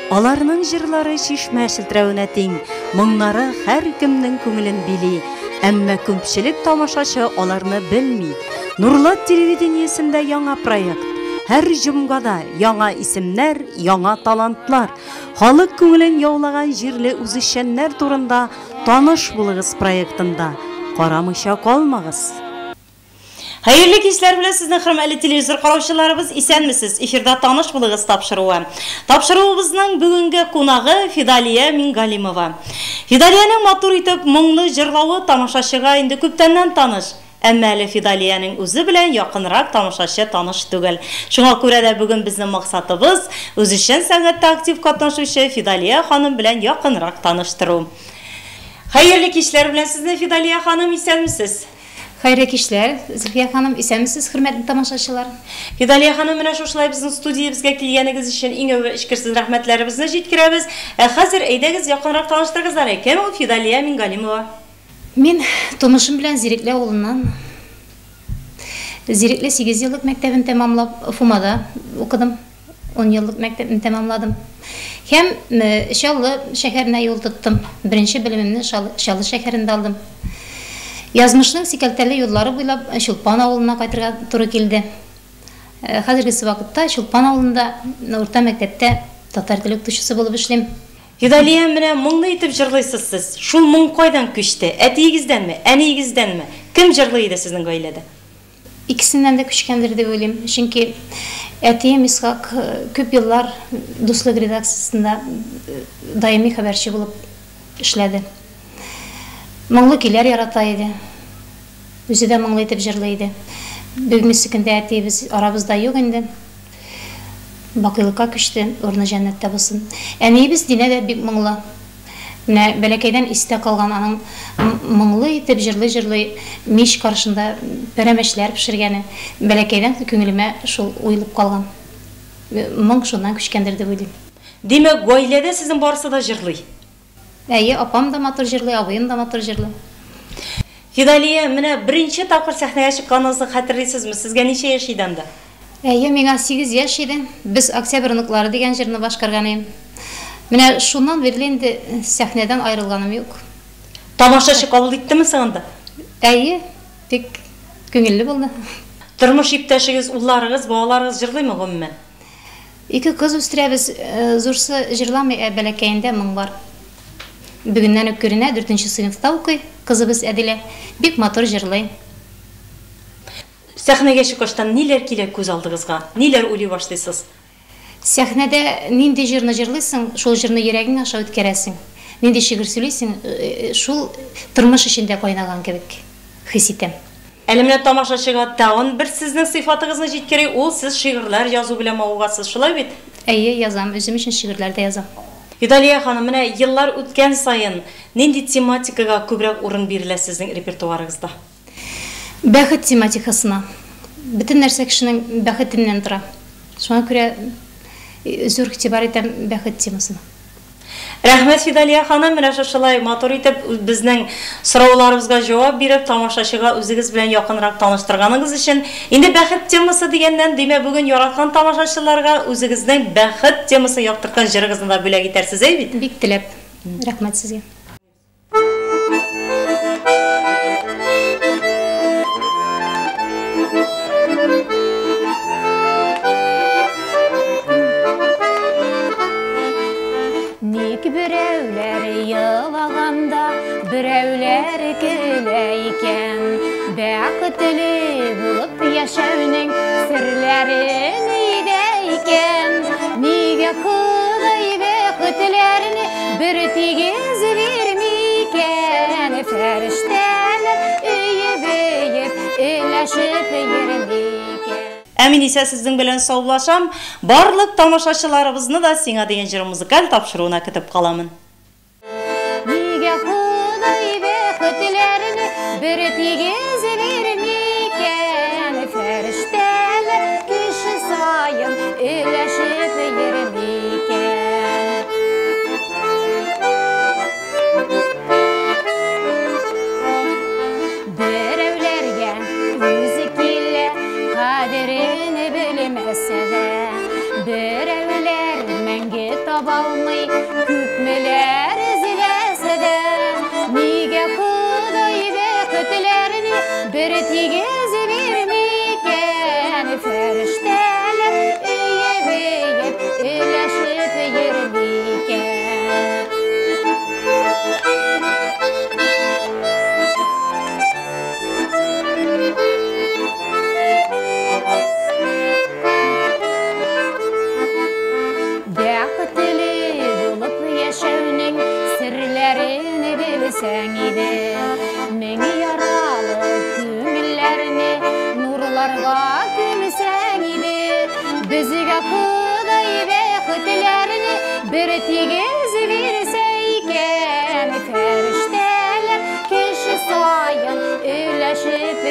Аларның җырлары шишмә шелтәрәвенә тиң, моңнары һәр кемнең күңелен били. Әмма күпчелек тамашачы аларны белми. Нурлат телевидениесендә яңа проект. Һәр җомгада яңа исемнәр, яңа талантлар. Халык күңелен яулаган җирле үзешчәннәр турында таныш булыгыз проектында. Карамыйча калмагыз. Hayırlı kişiler bile sizin hürmetli televizyon karşılarımız isenmisiz. Efirde tanış bulığız tapşırığı. Tapşırığımızın bugünkü konağı Fidaliye Mingalimova. Fidaliye'nin matur itip мұңлы jırlağı tamaşaşıga indi köptenden tanış. Әмма әле Фидалияның үзе белән якынрак тамашачы таныш түгел. Шуңа күрә дә бүген безнең максатыбыз үзешчән сәнгатьтә актив катнашучы Фидалия ханым белән якынрак таныштыру. Хәерле кичләр белән сезне Фидалия ханым исәнмесез? Хәерле кичләр, Зөлфия ханым исәнмесез, хөрмәтле тамашачылар? Фидалия ханым, менә шулай безнең студиябызга килгәнегез өчен иң әүвәл эчкерсез рәхмәтләребезне җиткерәбез. Хәзер әйдәгез якынрак таныштырыгыз әле. Кем ул Фидалия Мингалимова? Мин тумышым белән Зирекле авылыннан. Зирекле 8 еллык мәктәбен тәмамлап, Уфумада укыдым. 10 еллык мәктәбен тәмамладым. Һәм Чаллы шәһәренә юл тоттым. Беренче белемемне Чаллы шәһәрендә алдым. Язмышның сикәлтәле юллары буйлап Чулпан авылына кайтырга туры килде. Хәзерге вакытта Чулпан авылында урта мәктәптә татар теле укытучысы булып эшлим. Фидалия, менә моңны итеп җырлыйсыз сез. Шул моң кайдан күчте? Әтиегездәнме, әниегездәнме? Кем җырлый иде сезнең гаиләдә? Икесеннән дә күчкәндер дип уйлыйм. Чөнки әтием Исхак күп еллар дуслык редакциясендә даими хәбәрче булып эшләде. Моңлы көйләр ярата иде. Үзе дә моңлы итеп җырлый иде. Бүгенге көндә әтиебез арабызда юк инде. Бакыйлыкка күчте, урны җәннәттә булсын. Әниебез Динә дә бик моңлы. Менә бәләкәйдән истә калган аның моңлы итеп җырлый мич каршында пәрәмәчләр пешергәне. Бәләкәйдән күңелемә шул уелып калган. Моң шуннан күчкәндер дип уйлыйм. Димәк, гаиләдә сезнең барысы да җырлый. Әйе, апам да матур җырлый, абыем да матур җырлый. Фидалия, менә беренче тапкыр сәхнәгә чыкканыңызны хәтерлисезме? Сезгә ничә яшь иде анда? Әйе, миңа 8 яшь иде. Без Октябрь ныклары дигән җырны башкарган идем. Менә шуннан бирле инде сәхнәдән аерылганым юк. Тамашачы кабул иттеме сыңында? Әйе, бик күңелле булды. Тормыш иптәшегез, улларыгыз, балаларыгыз җырлыймы гомумән? Ике кыз үстерәбез, зурсы җырламый, бәләкәендә моң бар. Бүгеннән үк күренә, 4нче сыйныфта укый, кызыбыз Әдилә, бик матур җырлый. Сәхнәгә чыккачтан ниләр килә күз алдыгызга? Ниләр уйлый башлыйсыз? Сәхнәдә нинди җырны җырлыйсың, шул җырны йөрәгең аша үткәрәсең. Нинди шигырь сөйлисең, шул тормыш эчендә кайнаган кебек хис итәм. Әле менә тамашачыга тагын бер сезнең сыйфатыгызны җиткерә, ул сез шигырьләр язу белән мавыгасыз, шулай бит? Әйе, язам, үзем өчен шигырьләр дә язам. Фидалия ханым, менә еллар үткән саен нинди тематикага күбрәк урын бирелә сезнең репертуарыгызда? Бәхет тематикасына. Бөтен нәрсә кешенең бәхетеннән тора. Шуңа күрә зур игътибар итәм бәхет темасына. Рәхмәт, Фидалия ханым, менә шулай матур итеп безнең сорауларыбызга җавап биреп, тамашачыга үзегез белән якынрак таныштырганыгыз өчен. Инде бәхет темасы дигәннән, димәк, бүген яраткан тамашачыларга үзегезнең бәхет темасы яктырткан җырыгызны да бүләк итәрсез, бит? Бик теләп. Рәхмәт сезгә. Берәүләр йылаганда, берәүләр көлә икән. Бәхетле булып яшәүнең серләре нидә икән? Нигә Ходай бәхетләрне бер тигез бирмикән? Фәрештәләр өйеп, өләшеп йөрмикән. Әмин исә сезнең белән саулашам, барлык тамашачыларыбызны да сиңа дигән җыр музыкаль тапшыруына көтеп каламын. Нигә Ходай бәхетләрне бер тигез бирмикән? Фәрештәләр кеше саен өләшеп йөрмикән? Берәүләргә үзе килә, кадерен белмәсә дә, берәүләр мәңге таба almay küpmeler zilese de nige Huday beketlerini bir tigiz vermeyken ferişteler üye beyip ileşip yermeyken yaşavning sirlerini bilsen idi meni yaralı küngüllerini nurlarga gömsen idi bizga Huday beketlerini bir tigiz verseyken ferişteler kişi sayın üleşip